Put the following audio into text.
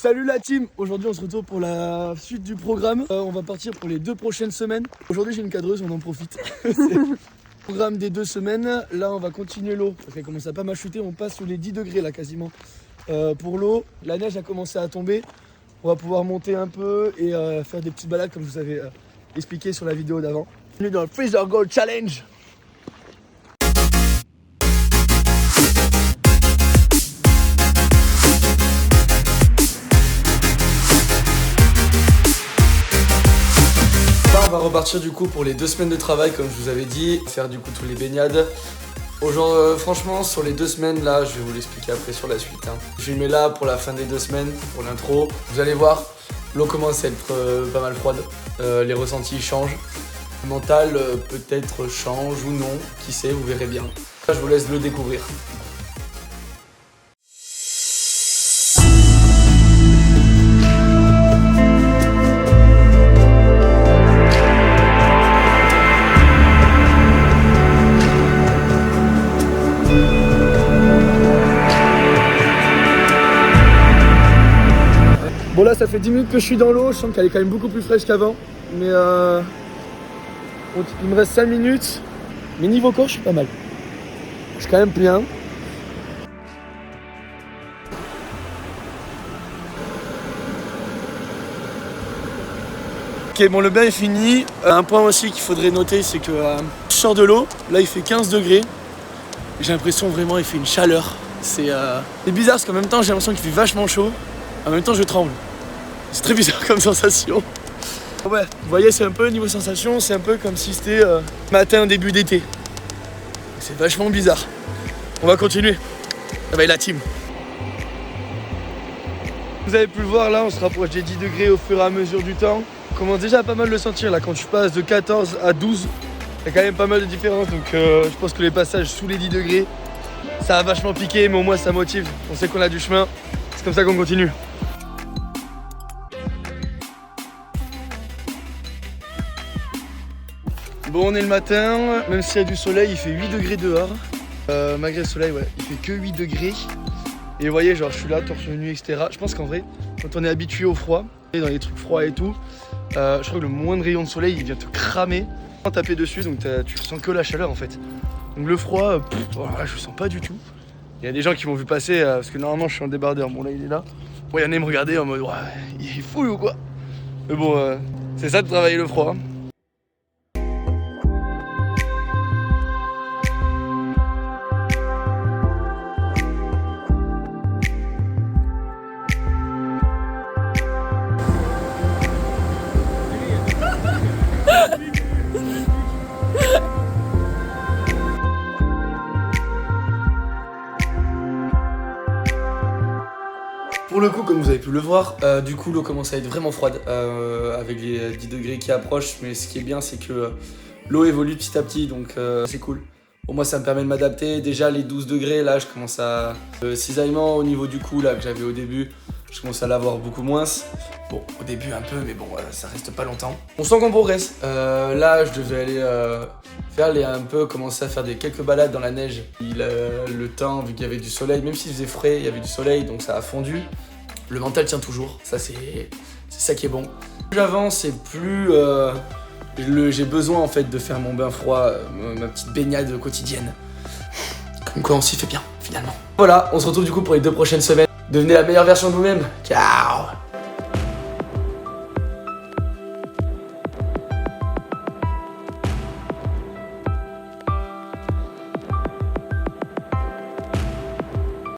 Salut la team. Aujourd'hui on se retrouve pour la suite du programme. On va partir pour les 2 prochaines semaines. Aujourd'hui j'ai une cadreuse, on en profite. C'est le programme des 2 semaines. Là on va continuer l'eau parce qu'elle commence à pas mal chuter. On passe sous les 10 degrés là quasiment. Pour l'eau, la neige a commencé à tomber. On va pouvoir monter un peu et faire des petites balades comme je vous avais expliqué sur la vidéo d'avant. Bienvenue dans le Freezer Goal Challenge. On va repartir du coup pour les 2 semaines de travail comme je vous avais dit, faire du coup tous les baignades. Franchement sur les 2 semaines là, je vais vous l'expliquer après sur la suite. Je mets là pour la fin des 2 semaines, pour l'intro. Vous allez voir, l'eau commence à être pas mal froide, les ressentis changent. Le mental peut-être change ou non, qui sait, vous verrez bien. Là, je vous laisse le découvrir. Bon là ça fait 10 minutes que je suis dans l'eau, je sens qu'elle est quand même beaucoup plus fraîche qu'avant. Mais il me reste 5 minutes. Mais niveau corps je suis pas mal. Je suis quand même bien. Ok bon le bain est fini. Un point aussi qu'il faudrait noter c'est que je sors de l'eau, là il fait 15 degrés. J'ai l'impression vraiment il fait une chaleur. C'est bizarre parce qu'en même temps j'ai l'impression qu'il fait vachement chaud. En même temps je tremble. C'est très bizarre comme sensation. Ouais, vous voyez c'est un peu niveau sensation, c'est un peu comme si c'était matin début d'été. C'est vachement bizarre. On va continuer. Avec la team. Vous avez pu le voir là, on se rapproche des 10 degrés au fur et à mesure du temps. On commence déjà à pas mal le sentir là, quand tu passes de 14 à 12, il y a quand même pas mal de différence. Donc je pense que les passages sous les 10 degrés, ça a vachement piqué, mais au moins ça motive. On sait qu'on a du chemin. C'est comme ça qu'on continue. Bon, on est le matin, même s'il y a du soleil, il fait 8 degrés dehors. Malgré le soleil, ouais, il fait que 8 degrés. Et vous voyez, genre, je suis là, torse nu, etc. Je pense qu'en vrai, quand on est habitué au froid, et dans les trucs froids et tout, je crois que le moindre rayon de soleil, il vient te cramer, taper dessus, donc tu ressens que la chaleur en fait. Donc le froid, voilà, je le sens pas du tout. Il y a des gens qui m'ont vu passer, parce que normalement, je suis en débardeur. Bon, là, il est là. Bon, il y en a qui me regardaient en mode, ouais, il est fou ou quoi? Mais bon, c'est ça de travailler le froid. Pour le coup, comme vous avez pu le voir, du coup l'eau commence à être vraiment froide avec les 10 degrés qui approchent. Mais ce qui est bien, c'est que l'eau évolue petit à petit, donc c'est cool. Pour moi, ça me permet de m'adapter. Déjà les 12 degrés, là, je commence à... Le cisaillement au niveau du cou, là, que j'avais au début, je commence à l'avoir beaucoup moins. Bon, au début un peu, mais bon, ça reste pas longtemps. On sent qu'on progresse. Là, je devais aller commencer à faire quelques balades dans la neige. Le temps, vu qu'il y avait du soleil, même s'il faisait frais, il y avait du soleil, donc ça a fondu. Le mental tient toujours, ça c'est ça qui est bon. Plus j'avance et plus j'ai besoin en fait de faire mon bain froid, ma petite baignade quotidienne. Comme quoi on s'y fait bien, finalement. Voilà, on se retrouve du coup pour les 2 prochaines semaines. Devenez la meilleure version de vous-même. Ciao!